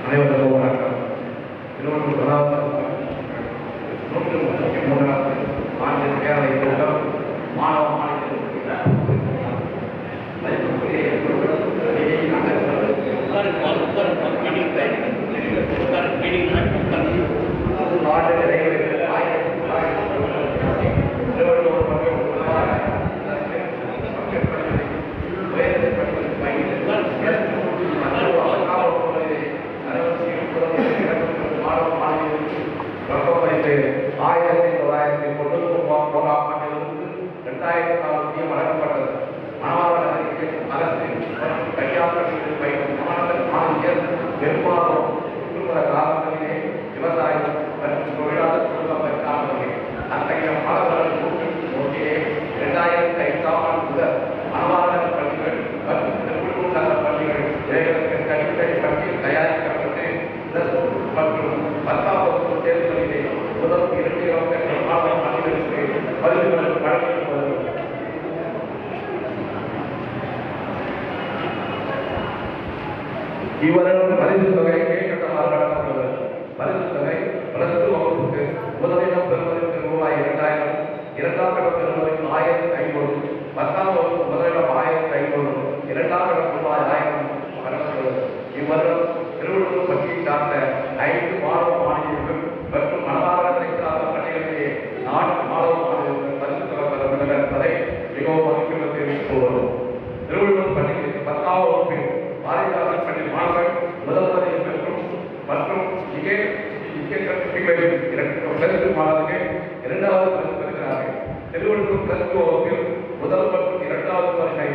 அனைவருக்கும் வணக்கம். திருவள்ளூர் கூட்டம் மாணவ மாணவிகளுடைய ஆண்டு நிறைவேற்ற வழங்கப்பட்டது. மணவாளர்களுக்கு அரசு கையாளர்களுக்கு பெரும்பாலும் சுற்றுப்புற கிராமங்களிலே விவசாயம் மற்றும் தொழிலாளர் குடும்பங்கள் காரணமே அத்தகைய மாணவர்கள் நோக்கிலே 2005ஆம் ஆண்டு முதல் மணவாளர் பள்ளிகள் மற்றும் திருக்குறள் நகர பள்ளிகள் இளைஞர்களுக்கு அடிப்படை பட்டியல் தயாரிக்கப்பட்டு மற்றும் 10ஆம் வகுப்பு தேர்தலிலே முதல் 2 இலக்க மாணவ பள்ளிகளுக்கு பரிசுகள் வழங்கப்படுவது. இவ்வருடம் பரிசு தொகை கீழ்கட்டமாக வழங்கப்படுகிறது. பரிசு தொகை +2 வகுப்புக்கு முதலிடம் பெறுவதற்கு ரூபாய் 2000, இரண்டாம் இடம் பெறுவதற்கு 1500, 10ஆம் வகுப்பு முதலிடம் 1500, இரண்டாம் இடம் ரூபாய் 1000 வழங்கப்படுகிறது. இவ்வருடம் திருவள்ளூர் பள்ளியை சார்ந்த 5 மாணவ மாணவியர்கள் மற்றும் மணவாளர்களை சார்ந்த பள்ளிகளிலே 4 மாணவ மாணவியர்கள் பரிசு தொகை பெற உள்ளனர் என்பதை மிகவும் மகிழ்ச்சியுடன் தெரிவித்துக் கொள்வோம். திருவள்ளூர் பள்ளிக்கு 10ஆம் வகுப்பில் பாரதிதாசன் பள்ளி மாணவர் முதல் பதவி பெற்றும் மற்றும் மாணவர்கள் 2வது பரிசு பெறுகிறார்கள். திருவள்ளூர் +2 வகுப்பில் முதல் மற்றும் 2வது பரிசை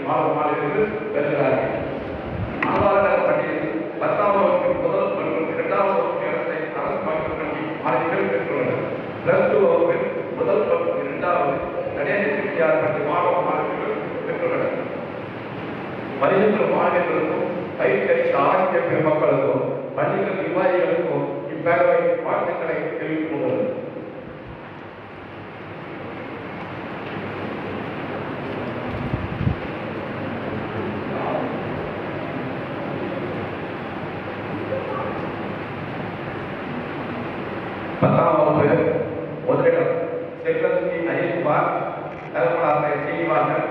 மாணவ மாணவர்கள் பெறுகிறார்கள். மணவாளர் பள்ளியில் 10ஆம் வகுப்பில் முதல் மற்றும் 2வது வகுப்பு இடத்தை அரசு மகளிர் பள்ளி மாணவிகள் பெற்றுள்ளனர். +2 வகுப்பில் முதல் மற்றும் 2வது நடேச செட்டியார் பள்ளி மாணவ மாணவிகள் பெற்றுள்ளனர். பரிசுகள் மாணவர்களுக்கும் பயிற்சி ஆசிரிய பெருமக்களுக்கும் பள்ளிகள் நிர்வாகிகளுக்கும் இப்பேரவை வாழ்த்துக்களை தெரிவித்துக் கொண்டது. பத்தாம் வகுப்பு முதலிடம் செல்வஸ்ரீ அஜித்குமார், கல்பனாசிரியர் சீனிவாசன்,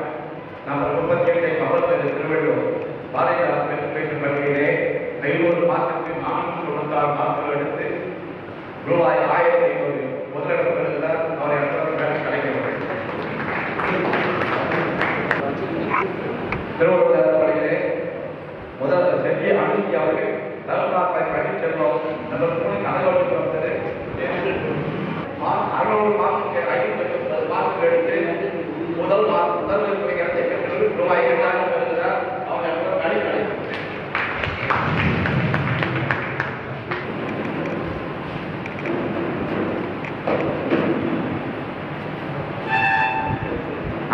நம்பர் 38 கமல்தேவ் திருவள்ளூர் பாரதிதாசன் மெட்ரிகுலேஷன் பள்ளியிலே 500 மார்க்குக்கு 496 மார்க்குகள் எடுத்து ரூபாய் 1500 முதலிடம் பெறுகிறார். அவரை அடுத்த கிடைக்கிறது. திருவள்ளூர் பள்ளியிலே முதல் செல்வி அனுமதி அவர்கள் தலப்பாக்கை பள்ளிச்செல்வம் நம்பர் 3 கனகவட்டுக்கு வந்தது 600 மார்க்குக்கு 530 மார்க்குகள் எடுத்து முதல் இடத்தை பெற்று ரூபாய் 2000 பெறுகிறார். அவங்க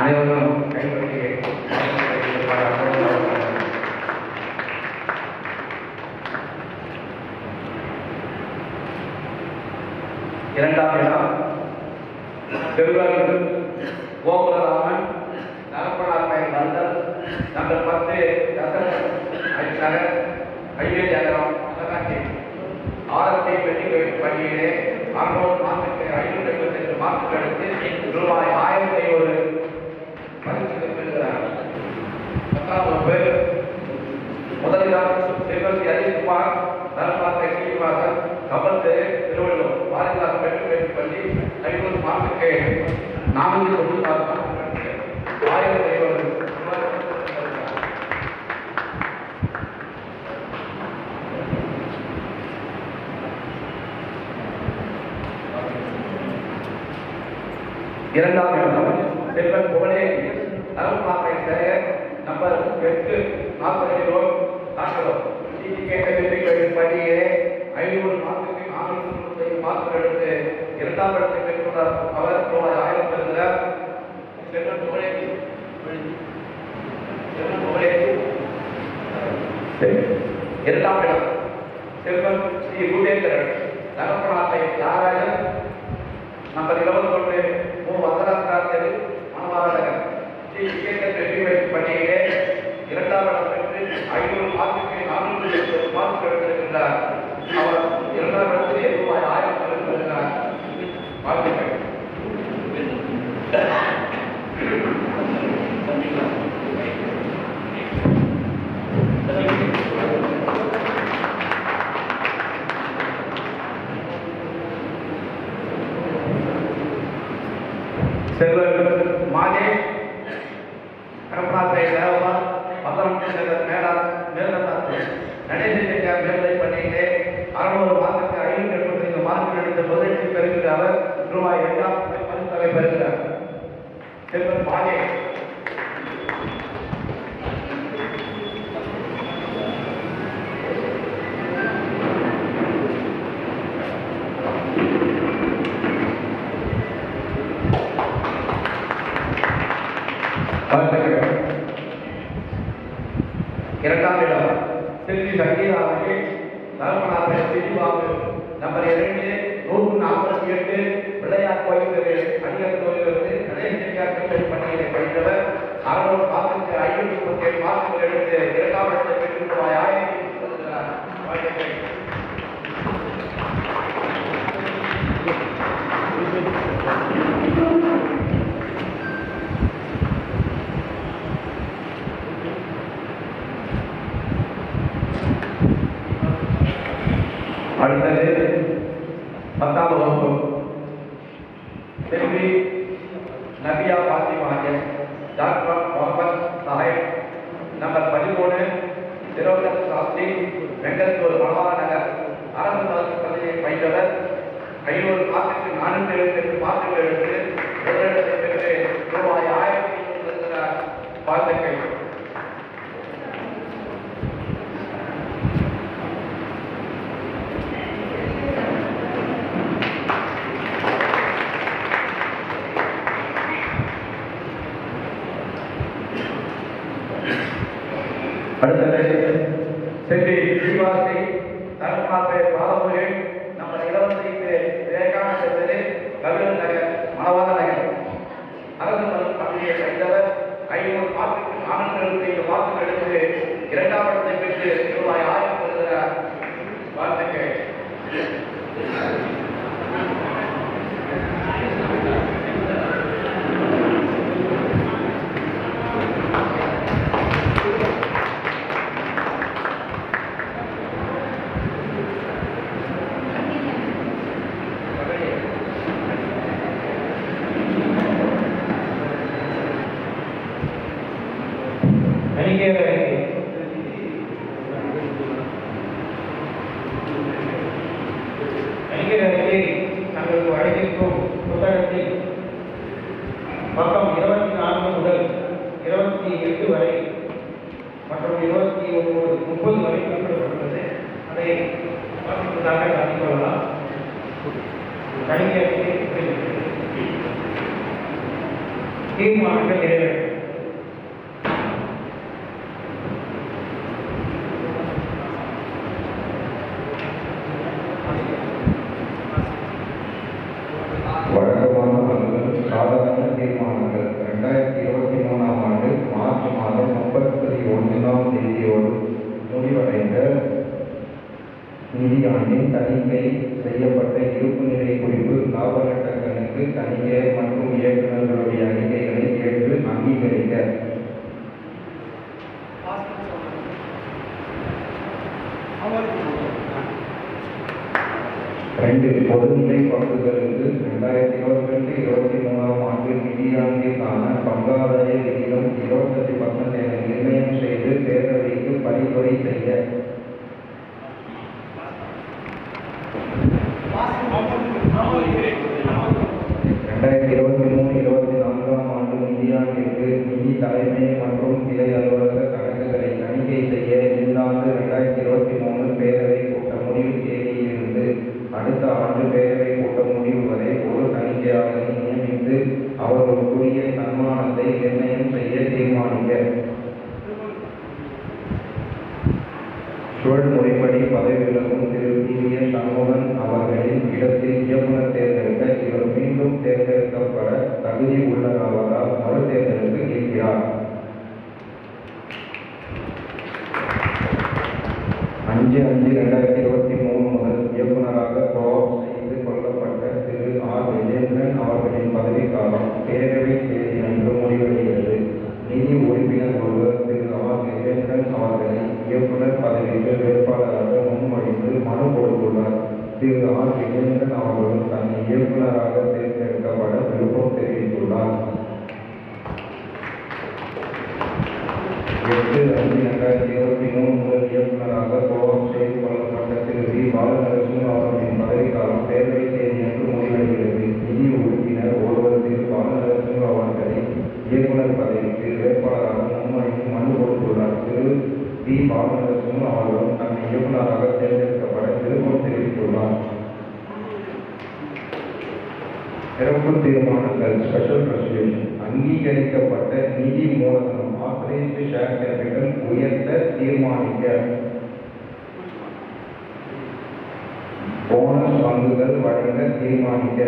அனைவரும் கைப்பற்றி இரண்டாம் இடம் திருவள்ளூர் கோகுலராமன், நரப்பனார் வந்தல், நம்பர் 10 ஐயஜாகரம் ஆரத்தி மெட்ரிகுலேஷன் பள்ளியிலே 600 மார்க்குக்கு 572 மார்க்குகள் எடுத்து ரூபாய் 1500 பரிசு பெறுகிறார். 10ஆம் வகுப்பு முதலிடம் செல்வஸ்ரீ அஜித்குமார், தலப்பாக்கை சீனிவாசன், கமல்தேவ் திருவள்ளூர் பாரதிதாசன் மெட்ரிகுலேஷன் பள்ளி 500 மார்க்குக்கு 496 1500 இரண்டாம் இடம் செல்வன் புகழே, தலப்பாக்கை சேகர், நம்பர் 8 42 ரோட் தாண்டவம் மெட்ரிகுலேஷன் பள்ளியிலே 500 மார்க்குக்கு 495 மார்க்குகள் எடுத்து 2ஆம் இடத்தை பெற்றுள்ளார். அவர் ரூபாய் 1000 பெறுகிறார். செல்வன் புகழே இரண்டாம் இடம் செல்வன் ஸ்ரீ ரூபேந்திரன், தகப்பனாத்தை நாராயணன், நம்பர் 21 வந்தராஸ்தார் தெரு மணவாளர் ஸ்ரீ மெட்ரிகுலேஷன் பள்ளியிலே 2ஆம் இடம் பெற்று 500 மார்க்குக்கு 470 மார்க்குகள் எடுத்திருக்கிறார். அவர் 2ஆம் இடத்திலே ரூபாய் 1000 பெறுகிறார். வாழ்த்துக்கள். செல்வர் மாதேஷ் கடப்பனாத்தை தேவபால் பத்தனம்நகர் மேல்நத்தாத்து நடேச மேல்நிலை பள்ளியிலே 600 மார்க்குக்கு 575 மார்க் எடுத்த முதலீட்டு பெறுகிற அவர் ரூபாய் 2,000 பரிசுத்தொகை பெறுகிறார். செல்வர் மாதேஷ். இரண்டாம் இடம் திருச்சி சங்கீதா மகேஷ் தர்மநாதன் சிறிவாகு நம்பர் 2 148 விளையாட்டு கோயில் அடியார் கோயிலிருந்து கடைசி பணியினை படித்தவர் 600 மார்க்குக்கு 537 மார்க்குகள் எடுத்து இரண்டாம் இடத்தை பெற்று ரூபாய் 1000 கொடுக்கிறார். அடுத்தது 10ஆம் வகுப்பு செல்வி நபியா பாத்திமா டாக்டர் முகமது சாஹிப் நம்பர் 13 திரோகத் சாஸ்திரி வெங்கத்தூர் மலவார நகர் அரசு பள்ளியை பயின்றவர் 500 மார்க்குக்கு 478 மார்க்குகள் எடுத்து முதலிடத்தை பெற்று ரூபாய் 1000 கொடுக்கிறார். வாழ்த்துக்கள். அடுத்தது செல்வி ஸ்ரீவாசி தர்மநாத பாலமுருகன் நம்பர் 25 விவேகானந்தர் கவிழ் நகர் மணவாள நகர் அரசு பள்ளியை படித்தவர் 500 மார்க்குக்கு 475 மார்க்குகள் எடுத்து இரண்டாம் இடத்தை பெற்று ரூபாய் 1000 பெறுகிறார். வாழ்த்துக்கள். தங்களுக்கு அழைக்கும் புத்தகத்தில் பக்கம் 24 முதல் 28 வரை மற்றும் 30 வரை குறிப்பிடப்பட்டுள்ளது. அதை வாசிப்பதாக காட்டிக்கொள்ளலாம். தீர்மானங்கள் நிறைவேறும். சாதாரண தீர்மானங்கள் 2023ஆம் ஆண்டு மார்ச் மாதம் 31ஆம் தேதியோடு முடிவடைந்த நிதியாண்டின் தணிக்கை செய்யப்பட்ட இருப்பு நிலை குறிப்பு லாப நட்ட கணக்கு தணிக்கை மற்றும் இயக்குநர்களுடைய அறிக்கைகளை ஏற்று அங்கீகரிக்க 2 பொதுநிலை பங்குகளுக்கு 2022-23ஆம் ஆண்டு நிதியாண்டிற்கான பங்காதாய விகிதம் 25% என நிர்ணயம் செய்து பேரவைக்கு பரிந்துரை செய்ய 2023-24ஆம் ஆண்டு நிதியாண்டிற்கு நிதி தலைமை மற்றும் கிளை அலுவலக கணக்குகளை தணிக்கை செய்ய இந்த ஆண்டு 2023 பேரவை கூட்ட முடிவு தேதியிலிருந்து அடுத்த ஆண்டு பேரவை கூட்ட முடிவு வரை ஒரு தணிக்கையாளரை நியமித்து அவர்களுக்குரிய சன்மானத்தை நிர்ணயம் செய்ய தீர்மானிக்க சுழல் முறைப்படி பதவி விலகும் திரு PVS சண்முகன் அவர்களின் இடத்தில் இயக்குநர் தேர்ந்தெடுக்க இவர் மீண்டும் தேர்ந்தெடுக்கப்பட தகுதி உள்ளவரால் மறுதேர்தலுக்கு இருக்கிறார். 5/5/2023 முதல் இயக்குநராக கோஆப் செய்து கொள்ளப்பட்ட திரு R. விஜேந்திரன் அவர்களின் பதவிக்காலம் பேரவை தேதி அன்று முடிவடைகிறது. நிதி உறுப்பினர் ஒருவர் திரு R. விஜேந்திரன் அவர்களை இயக்குநர் பதவிக்கு வேட்பாளராக முன்மொழிந்து மனு கொடுத்துள்ளார். திரு R. விஜயேந்திரன் அவர்களும் தன்னை இயக்குநராக தேர்ந்தெடுக்கப்பட விருப்பம் தெரிவித்துள்ளார். 8/5/2023 முதல் இயக்குநராக கோவம் செய்து கொள்ளப்பட்ட திரு வி. பாலநரசிம்ம அவர்களின் பதவிக்காலம் பேரவை தேதியன்று முடிவடைகிறது. நிதி உறுப்பினர் ஒருவர் திரு பாலநரசிம்ம அவர்களை இயக்குநர் பதவிக்கு வேட்பாளராக முன்மொழிந்து மனு கொடுத்துள்ளார். திரு வி. பாலநரசிம்ம அவர்களும் தன்னை இயக்குநராக தேர்ந்தெடுக்கப்பட விருப்பம் தெரிவித்துள்ளார். சிறப்பு தீர்மானங்கள் ஸ்பெஷல் ரெசல்யூஷன். அங்கீகரிக்கப்பட்ட நிதி மூலதனம் ஆத்தரைஸ்டு ஷேர் கேபிட்டல் உயர்த்த தீர்மானிக்க. போனஸ் பங்குகள் வழங்க தீர்மானிக்க.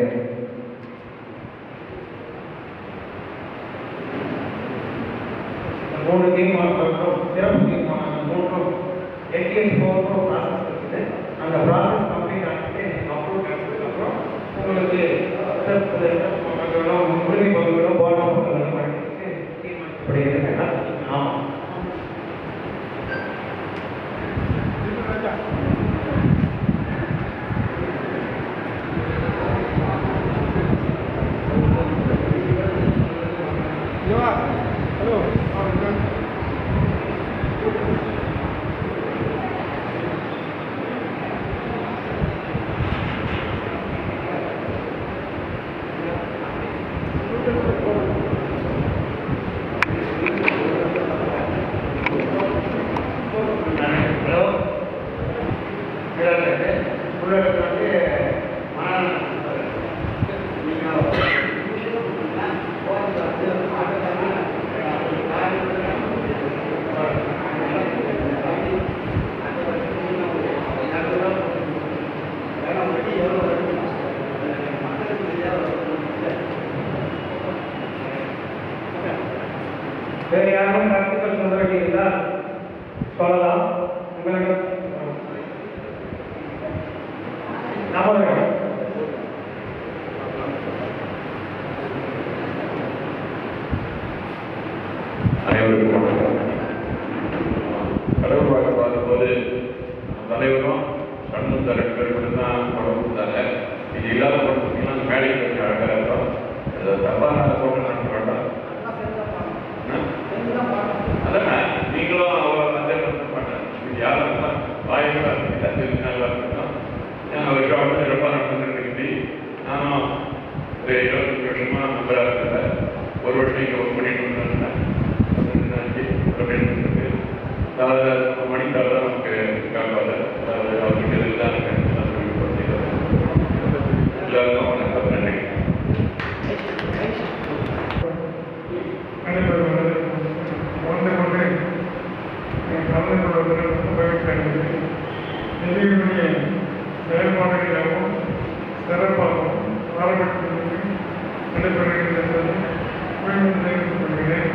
மூணு தீர்மானங்களும் சிறப்பு தீர்மானங்கள் மூன்றும் எட்டிஎஸ் போகிறோம் ப்ராசஸ் இருக்குது. அந்த ப்ராசஸ் கம்ப்ளீட் ஆகிட்டு அப்ரூவ் கிடைச்சதுக்கப்புறம் உங்களுக்கு உரிமை பங்குகளோ போனஸ் பங்குகளோ வழங்கிட்டு தீர்மானிக்கப்படுகிறது. ஆமாம். வேறு யாரும் கருத்துக்கள் சொல்ல வேண்டியிருந்தால் சொல்லலாம். உங்களுக்கு அனைவருக்கும் கடவுள் வாழ்க்கை பார்க்கும்போது தலைவரும் கண்ணும் ரெண்டு பேர் மட்டும் தான் படம் கொடுத்தாங்க. இது இல்லாத படத்துக்குலாம் மேடைக்கு கொஞ்சம் அழகாக இருக்கும். அதை தப்பான போட்டு நடத்த வேண்டாம். அதான் நீங்களும் அவ்வளோ அதே பண்ண மாட்டேன். இது யாரும் இருந்தால் வாய்ப்பாக இருக்கு நல்லா இருக்கணும். அவருக்கு வந்து ரொம்ப நடந்துருக்கு. நானும் ஒரு 25 வருஷமாக நம்பராக இருக்கிறேன். ஒரு வருஷம் இங்கே ஒர்க் பண்ணிட்டு இருந்தேன். அதாவது மணிக்காக நமக்கு காப்பாது. அதாவது அவருக்கு இதுதான் எல்லாருக்கும் வணக்கம். நன்றி. நிதியுடைய செயல்பாடுகளாகவும் சிறப்பாகவும் ஆரம்பித்து நடைபெறுகின்றது. மீண்டும் தெரிவித்துக் கொள்கிறேன்.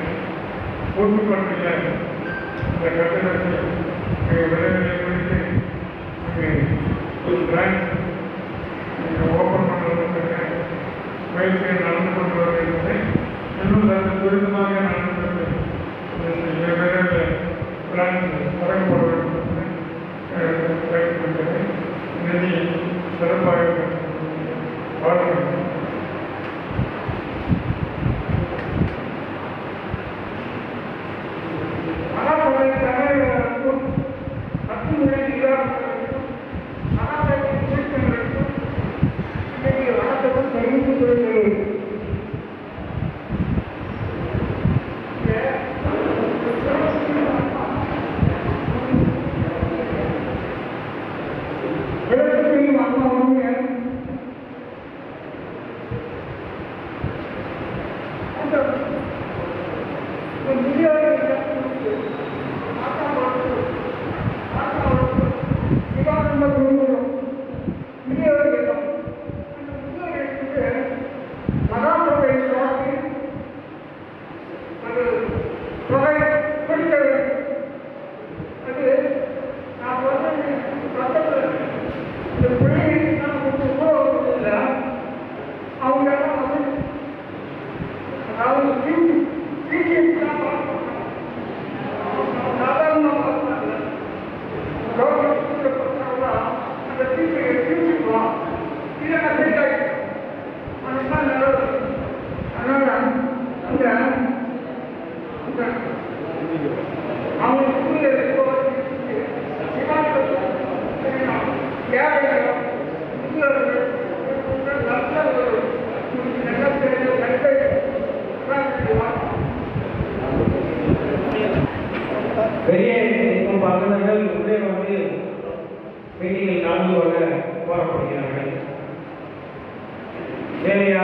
பொது பற்றிய இந்த கட்டணத்தை விரைவில் குறித்து ஒரு பிரான்ச் ஓப்பன் பண்ணுவதற்காக முயற்சியை நடந்து கொண்டு வருகிறது. இன்னும் சற்று துரிதமாக நடந்து விரைவில் பிரான்ச் தொடங்கப்பட வேண்டும் என்று நிதி சிறப்பாக வாழ்க்கை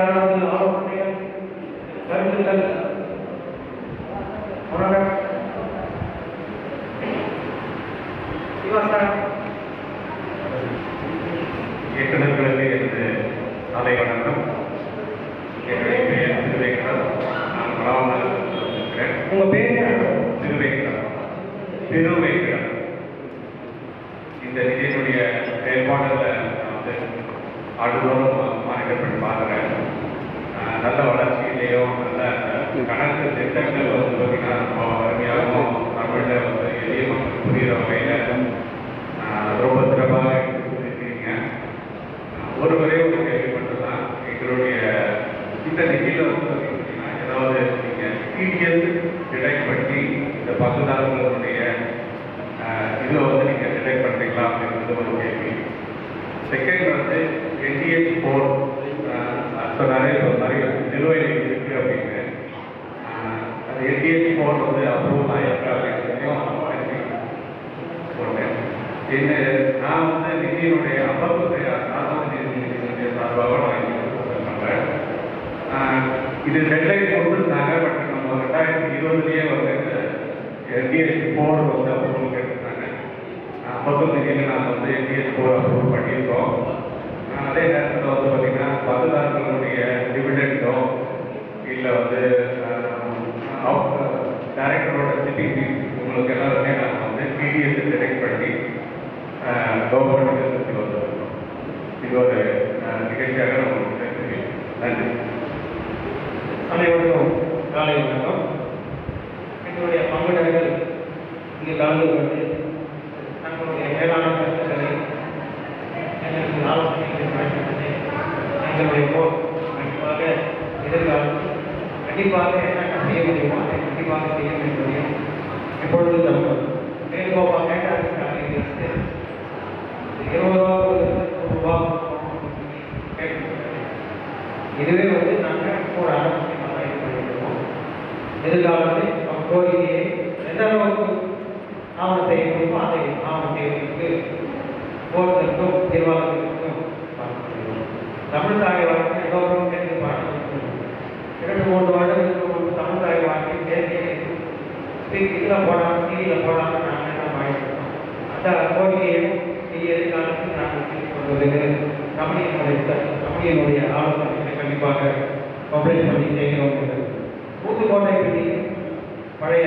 யாராவது ஆலோசனைகள் கருத்துக்கள் வணக்கம் இயக்குநர்களுக்கு எனது காலை வணக்கம். என்னுடைய பெயர் திருவேங்கடம். நான் பலாவூரில் இருக்கிறேன். உங்க பேர் திருவேங்கடம். இந்த நிதியினுடைய செயல்பாடுகளை நான் வந்து ஆண்டுதோறும் மானிட்டர் பண்ணி பார்க்குறேன். நல்ல வளர்ச்சியிலையும் நல்ல கணக்கு திட்டங்கள் வந்து பார்த்தீங்கன்னா ரொம்ப அருமையாகவும் தமிழில் வந்து எளிய மக்கள் புரிகிற வகையில் ரொம்ப சிறப்பாக எடுத்துருக்கீங்க. ஒருவரே ஒரு கேள்வி மட்டும்தான். எங்களுடைய இந்த நிதியில் வந்து பார்த்தீங்கன்னா ஏதாவது நீங்கள் டிடிஎஸ் டிடெக்ட் பண்ணி இந்த பங்குதாரர்களுடைய இதில் வந்து நீங்கள் டிடெக்ட் பண்ணுறீங்களா அப்படின்றது ஒரு கேள்வி. செகண்ட் வந்து NDH4 சொன்னாலே நிறைய நிலுவையில் இருக்குது அப்படின்னு. அந்த NDH4 வந்து அப்ரூவல் ஆகிருக்கு அப்படின்னு போட்டேன். நான் வந்து நிதியினுடைய அமர்வு சாதாரண நிதியினுடைய சார்பாக நான் பண்ணுறேன். இது டெட்லைன் கொடுத்துருந்தாங்க. பட் நம்ம 2020 வந்து NDH4 வந்து அப்ரூவல் கேட்டிருந்தாங்க. அமர்வு நிதியில் நான் வந்து NDH4 அப்ரூவல் பண்ணியிருக்கோம். அதே நேரத்தில் வந்து பார்த்தீங்கன்னா பங்குதாரர்களுடைய டிவிடெண்டோ இல்லை வந்து டைரக்டரோட சிட்டிங் உங்களுக்கு எல்லாருமே நாங்கள் வந்து டிடிஎஸ் டிடெக்ட் பண்ணி கவர்மெண்ட் வந்துருக்கோம். இது ஒரு நிகழ்ச்சியாக நம்ம தெரிவிக்கிறேன். நன்றி. அனைவருக்கும் காலை வணக்கம். எங்களுடைய பங்குதாரர்கள் இங்கே கலந்து கொண்டு தங்களுடைய மேலான கருத்துக்களை எங்களுக்கு ஆலோசனைகளை வழங்கினது எங்களுடைய போர் கண்டிப்பாக எதிர்காலம் கண்டிப்பாக என்ன செய்ய முடியுமோ அதை கண்டிப்பாக செய்யும் என்பதையும் எப்பொழுது நம்ம வேணுகோபால் கேட்டாங்க 20 ரூபா இதுவே வந்து நாங்கள் ஒரு ஆலோசனையாக ஈடுபடுகிறோம். எதிர்காலத்தில் கோரிக்கையை எந்த அளவுக்கு ஆவணம் செய்ய முடியுமோ அதை ஆவணம் செய்வதற்கு போர்தற்கும் நிர்வாகத்திற்கும் தமிழ் தாய் வாழ்க்கை எல்லோரும் சேர்ந்து பாடணும். 2-3 வருடங்களுக்கு முன்பு தமிழ் தாய் வாழ்க்கை தேசிய இதில் போடாமல் டிவியில் போடாமல் நாங்கள் என்ன பாடிக்கிறோம். அந்த கோரிக்கையும் எதிர்காலத்தில் நாங்கள் செய்து தமிழினுடைய ஆலோசனைகளை கண்டிப்பாக பப்ளிஷ் பண்ணி செய்கிறோம். ஊத்துக்கோட்டை பற்றி பழைய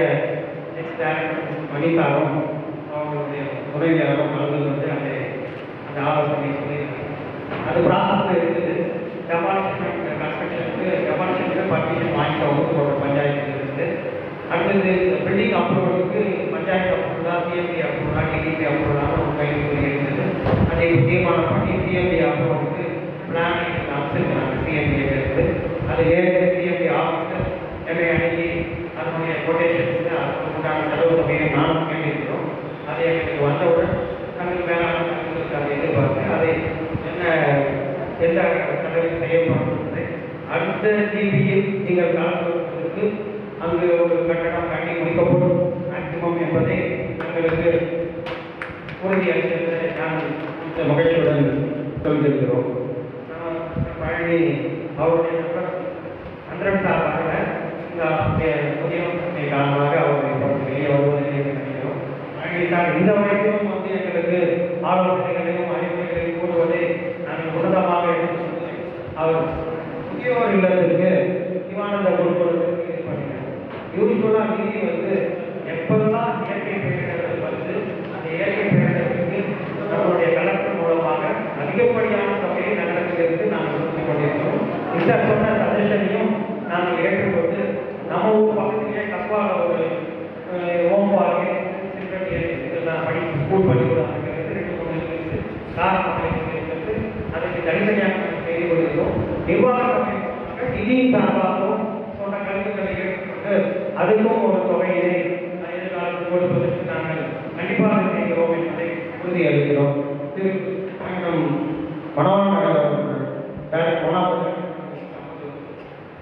எக்ஸ் டைரக்டர் மணிசாரும் அவங்களுடைய உதவியாளரும் கலந்து வந்து அந்த ஆலோசனை சொல்லி அது ப்ராசஸில் இருக்குது. டெபாலிஷன் கன்ஸ்ட்ரக்ஷனுக்கு டெபாலிஷனுக்கு பர்மிஷன் வாங்கிட்டோம் ஊத்துக்கோட்டை பஞ்சாயத்தில் இருக்குது. அடுத்தது பில்டிங் அப்ரூவலுக்கு பஞ்சாயத்து அப்ரூவல் தான், சிஎம்டி அப்ரூவல் தான், டிடிபி அப்ரூவல் தான் ஒரு கையில் இருந்தது. அதை தீர்மானம் பண்ணி சிஎம்டி அப்ரூவலுக்கு பிளானிங் அமைச்சிருக்கிறாங்க. சிஎம்டி எடுத்து அது ஏற்கனவே சிஎம்டி ஆஃபீஸர் என்னை அணுகி அதனுடைய கொட்டேஷன்ஸு அதுக்கு உண்டான செலவு தொகையை நானும் கேட்டிருக்கிறோம். அதை எங்களுக்கு வந்தவுடன் நாங்கள் மேலான தங்களுக்கு அதை எதிர்பார்த்து அதை எந்த செலவு செய்யப்படுகிறது. அடுத்த ஜிபியில் நீங்கள் கலந்துக்கு அங்கு ஒரு கட்டணம் கட்டி முடிக்கப்படும் மேக்சிமம் என்பதை தங்களுக்கு உறுதியளித்ததை நாங்கள் இந்த மகிழ்ச்சியுடன் சொல்லியிருக்கிறோம். பழனி அவருடைய நண்பர் அன்றன் சார்பாக இந்த புதிய காரணமாக அவருடைய வெளியே வருவதை நினைக்கிறோம். பழனி சார் இந்த வயதிலும் வந்து எங்களுக்கு ஆலோசனைகளையும் அறிவுரைகளையும் கூறுவதை நாங்கள் உன்னதமாக எடுத்துக்கொண்டு அவர் முதியோர் இல்லத்திற்கு சிவானந்த கொடுப்பதற்கு இது பண்ணினார். யூஸ்வலாக நிதி வந்து எப்பெல்லாம் இயற்கை பேரிடர்கள் வந்து அந்த இயற்கை பேரிடருக்கு நம்மளுடைய கலெக்டர் மூலமாக அதிகப்படியான தொகையை நகரத்திலிருந்து நாங்கள் கொடுத்துக் கொண்டிருக்கிறோம். இந்த சொன்ன சஜஷனையும் நாங்கள் ஏற்றுக்கொண்டு நம்ம ஊர் பக்கத்திலேயே கப்பால ஒரு ஓம்பாගේ இதெல்லாம் ஸ்கூல் பள்ளிக்கூடம் அமைக்கிறது 2-3 காரணம் இருக்கிறது. அதற்கு தனித்தனியாக செய்து கொள்கிறோம். நிர்வாக நிதியின் சார்பாகவும் சொன்ன கருத்துக்களை ஏற்றுக்கொண்டு அதுக்கும் ஒரு தொகையினை எதிர்காலத்தில் கொடுப்பதற்கு நாங்கள் கண்டிப்பாக செய்கிறோம் என்பதை உறுதியளிக்கிறோம்.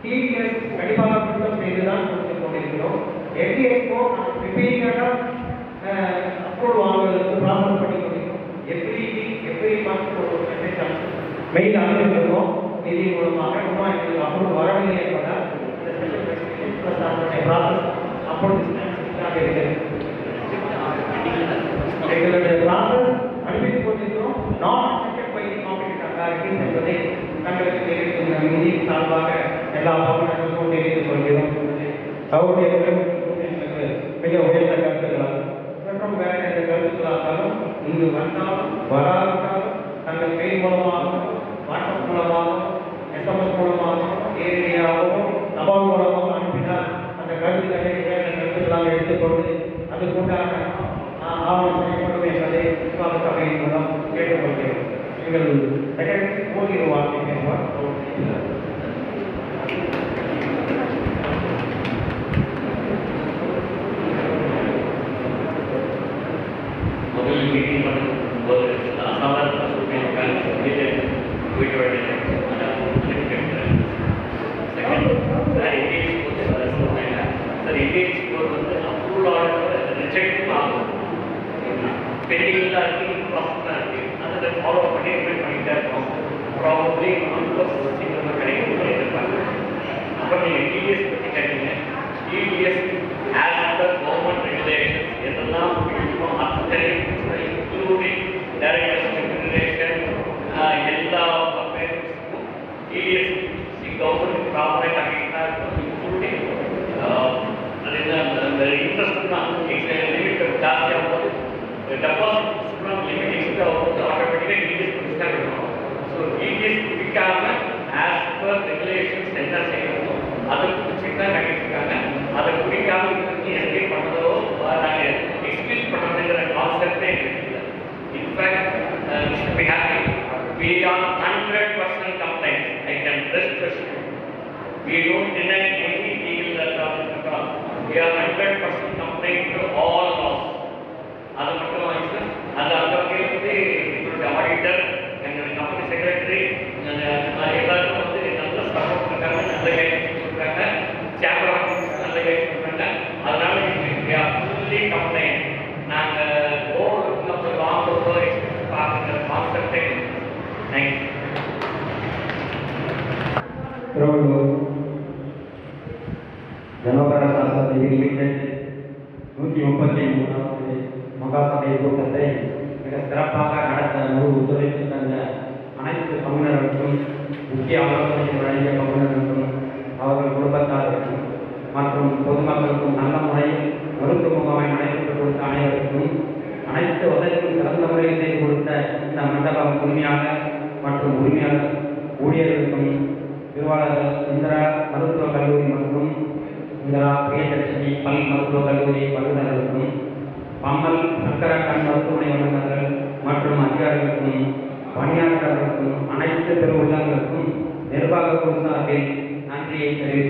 டிடிஎஸ் கண்டிப்பாக சுத்தம் செய்துதான் கொடுத்துக் கொண்டிருக்கிறோம். NDH4 ரிப்பீட்டடாக அப்ரூவல் வாங்குவதற்கு ப்ராசஸ் பண்ணி கொண்டிருக்கிறோம். எவ்ரி மந்த் ஒரு மெசேஜ் மெயில் அனுப்பியிருக்கிறோம். நிதி மூலமாக இன்னும் எங்களுக்கு அப்ரூவ் வரவில்லை என்பதால் இந்த ஸ்பெஷல் ரெஸ்ட்ரிக்ஷன் ப்ளஸ் அதனுடைய ப்ராசஸ் அப்ரூவ் டிஸ்டன்ஸாக இருக்குது. எங்களுடைய ப்ராசஸ் அனுப்பித்துக் கொண்டிருக்கிறோம். நான் affected by the competitive authorities என்பதை தங்களுக்கு தெரிவிக்கின்ற நிதி சார்பாக எல்லா பகுதிகளுக்கும் தெரிவித்துக் கொள்கிறோம். அவருடைய மிக உயர்ந்த கருத்துக்களால் மற்றும் வேற எந்த கருத்துக்களாலும் இங்கு வந்தாலும் வராவிட்டாலும் தங்கள் மெயில் மூலமாகவும் வாட்ஸ்அப் மூலமாகவும் எஸ்எம்எஸ் மூலமாகவும் நேரடியாகவும் தபால் மூலமாக அனுப்பினால் அந்த கருத்துக்களை வேறு கருத்துக்களாக எடுத்துக்கொண்டு அதுக்குண்டான ஆவணம் செய்யப்படும் என்பதை நிர்வாக சபையின் மூலம் கேட்டுக்கொள்கிறோம். எங்கள் செக்ரட்டரி ஓரிரு வார்த்தை பேசுவார். முதல் மீட்டிங் பண்ணும்போது சாதாரண சொல்லியிருக்காங்க போயிட்டு வரேன். செகண்ட் சார் இங்கிலீஷ் கோர்ஸ் சொன்னாங்க. சார் இங்கிலீஷ் கோர்ஸ் வந்து அப்ரூவல் ஆர்டர் ரிஜெக்ட் ஆகும். பெண்டிங்கில் இருக்குது, ப்ராசஸாக இருக்குது. அதை ஃபாலோ பண்ணி எப்படி பண்ணிகிட்டே இருக்கோம். ப்ராபப்ளி சீக்கிரமாக கிடைக்கும் எதிர்பார்க்குறேன். அப்புறம் நீங்கள் டிடிஎஸ் பற்றி கேட்டீங்க. TDS as per government regulations என்னெல்லாம் அத்தனை இன்க்ளூடிங் டைரக்டர்ஸ் ரெகுலேஷன் எல்லா பேருக்கும் டிடிஎஸ் கவர்மெண்ட் ப்ராப்பராக கட்டிக்கிட்டா இருக்கும். இன்க்ளூடிங் அது இந்த இன்ட்ரெஸ்ட் தான் லிமிட் ஜாஸ்தியாக போது டெபாசிட் லிமிட் எக்ஸ்ட்ரா வரும்போது ஆட்டோமேட்டிக்காக டிடிஎஸ் கொடுத்துட்டா இருக்கணும். ஸோ டிடிஎஸ் பிடிக்காமல் ஆஸ் பர் ரெகுலேஷன்ஸ் என்ன செய்யணுமோ அதை பிடிச்சிட்டு தான் கட்டிட்டு இருக்காங்க. அதை பிடிக்காமல் இருக்கிறது எஸ்கேப் பண்ணுறதோ நாங்கள் எக்ஸ்கியூஸ் பண்ணுறதுங்கிற கான்செப்டே இல்லை. In fact be happy we are 100% compliant. I can rest assured. We don't deny any legal at all. We are 100% compliant to all laws. அது மட்டும் ஆயிடுச்சு. அது அந்த வகையில் வந்து எங்களுடைய ஆடிட்டர், எங்களுடைய கம்பெனி செக்ரட்டரி எல்லாருக்கும் வந்து நல்ல சப்போர்ட் இருக்காங்க, நல்ல கைடன்ஸ் கொடுக்குறாங்க, சேம்பர் ஆஃப் காமர்ஸ் நல்ல கைடன்ஸ் கொடுக்குறாங்க. அதனால ஃபுல்லி கம்ப்ளைண்ட். நாங்கள் ஓவர் நம்ம வாங்குறதோ எக்ஸ்பெக்ட் பார்க்குற கான்செப்டே. தேங்க்யூ. ஜனோகர சாஸ்திர லிமிடெட் 133வது மகாசபை கூட்டத்தை மிக சிறப்பாக நடத்த முழு ஒத்துழைப்பு தந்த அனைத்து பங்குனர்களுக்கும், முக்கிய ஆலோசனை வழங்கிய பங்குனர்களுக்கும், அவர்கள் குடும்பத்தாருக்கும் மற்றும் பொதுமக்களுக்கும் நல்ல முறையில் மருத்துவ முகாமை நடைபெற்றுக் கொடுத்த அனைவருக்கும், அனைத்து வசதிகளும் சிறந்த முறையில் செய்து கொடுத்த இந்த மண்டபம் உரிமையாளர் மற்றும் உரிமையாளர் ஊழியர்களுக்கும், திருவாளர்கள் இந்திரா மருத்துவக் கல்லூரி மற்றும் இந்திரா பிரியதர்ஷினி பல் மருத்துவக் கல்லூரி வல்லுநர்களுக்கும், பம்மல் சக்கர கண் மருத்துவமனை வல்லுநர்கள் மற்றும் அதிகாரிகளுக்கும், பணியாளர்களுக்கும், அனைத்து பெரு உள்ளங்களுக்கும் நிர்வாக குழு சார்பில் நன்றியை தெரிவித்துக்